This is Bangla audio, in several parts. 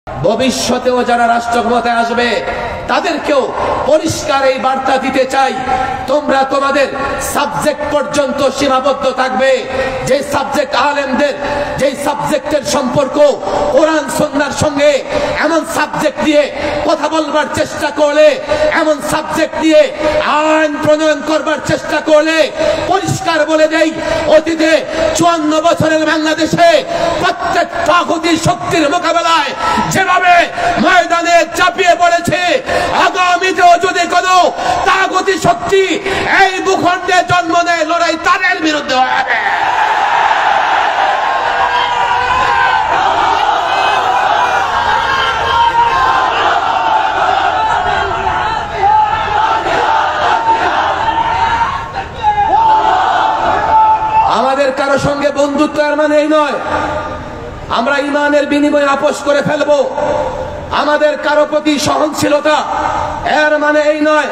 ভবিষ্যতেও যারা রাষ্ট্র ক্ষমতায় আসবে তাদেরকেও পরিষ্কার এই বার্তা দিতে চাই, তোমরা তোমাদের সাবজেক্ট পর্যন্ত সীমাবদ্ধ থাকবে। যে সাবজেক্ট আলেমদের, যে সাবজেক্টের সম্পর্ক কোরআন সুন্নাহর সঙ্গে, এমন সাবজেক্ট দিয়ে কথা বলবার চেষ্টা করলে, এমন সাবজেক্ট দিয়ে আইন প্রণয়ন করবার চেষ্টা করলে পরিষ্কার বলে দেই, অতীতে 54 বছরের বাংলাদেশে প্রত্যেক তাগুতি শক্তির মোকাবেলায় যেভাবে ময়দানে চাপিয়ে পড়েছে, আগামীতেও যদি কোনো তাগুতি শক্তি এই ভূখণ্ডে জন্ম নেয়, লড়াই তাদের বিরুদ্ধে হবে। আমাদের কারো সঙ্গে বন্ধুত্ব এর মানে এই নয় আমরা ইমানের বিনিময়ে আপোষ করে ফেলবো। আমাদের কারো প্রতি সহনশীলতা এর মানে এই নয়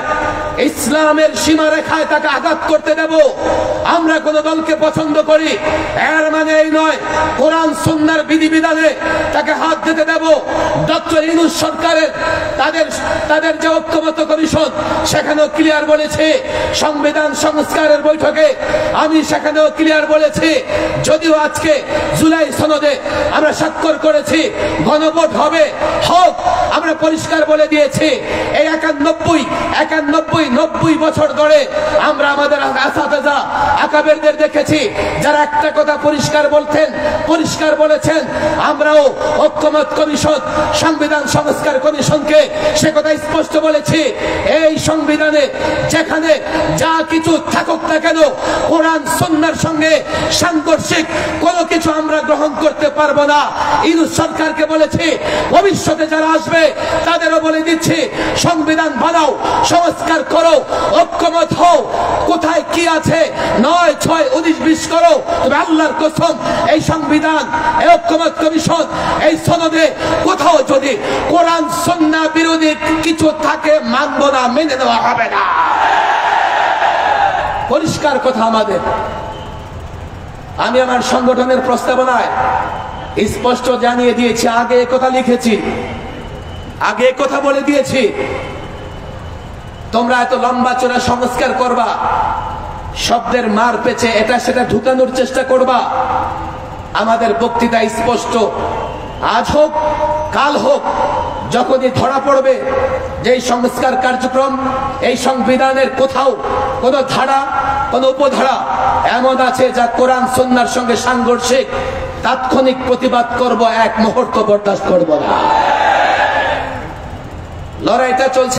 ইসলামের সীমারেখায় তাকে আঘাত করতে দেব। আমরা কোন দলকে পছন্দ করি এর মানে এই নয় কোরআন সুন্নাহর বিধিবিধানে তাকে হাত দিতে দেব। ডক্টর ইউনূস সরকারের তাদের যে ঐক্যমত্য কমিশন সেখানেও ক্লিয়ার বলেছে, সংবিধান সংস্কারের বৈঠকে আমি সেখানেও ক্লিয়ার বলেছি, যদিও আজকে জুলাই সনদে আমরা স্বাক্ষর করেছি, গণভোট হবে, হোক, আমরা পরিষ্কার বলে দিয়েছি। এই 91 বছর ধরে আমরা আমাদের আসাতেজা আকাবেরদের দেখেছি যারা একটা কথা পরিষ্কার বলেছেন, আমরাও ঐক্যমত কমিশন, সংবিধান সংস্কার কমিশনকে সে কথা স্পষ্ট বলেছি, এই সংবিধানে যেখানে যা কিছু থাকুক না কেন কোরআন সুন্নাহর সঙ্গে সাংঘর্ষিক কোনো কিছু আমরা গ্রহণ করতে পারবো না। ইউনূস সরকারকে বলেছি, ভবিষ্যতে যারা আসবে তাদেরও বলে দিচ্ছি, সংবিধান বানাও, সংস্কার করো, ঐক্যমত হও, কোথায় কি আছে 9, 6, 19, 20 করো, তবে আল্লাহর কসম এই সংবিধান, এই ঐক্যমত কমিশন, এই সনদে কোথাও যদি কোরআন সুন্নাহ বিরোধী কিছু থাকে মানব না, মেনে নেওয়া হবে না। পরিষ্কার কথা আমাদের। আমি আমার সংগঠনের প্রস্তাবনায় স্পষ্ট জানিয়ে দিয়েছি, আগে কথা লিখেছি, আগে কথা বলে দিয়েছি, তোমরা এত লম্বা চড়া সংস্কার করবা, শব্দের মার পেছে এটা সেটা ঢুকানোর চেষ্টা করবা। আমাদের বক্তৃতা স্পষ্ট, আজ হোক কাল হোক, যখনই ধরা পড়বে যে সংস্কার কার্যক্রম, এই সংবিধানের কোথাও কোন ধারা, কোন উপধারা এমন আছে যা কোরআন সুন্নাহর সঙ্গে সাংঘর্ষিক, তাৎক্ষণিক প্রতিবাদ করব, এক মুহূর্ত বরদাস্ত করব না। লড়াইটা চলছে।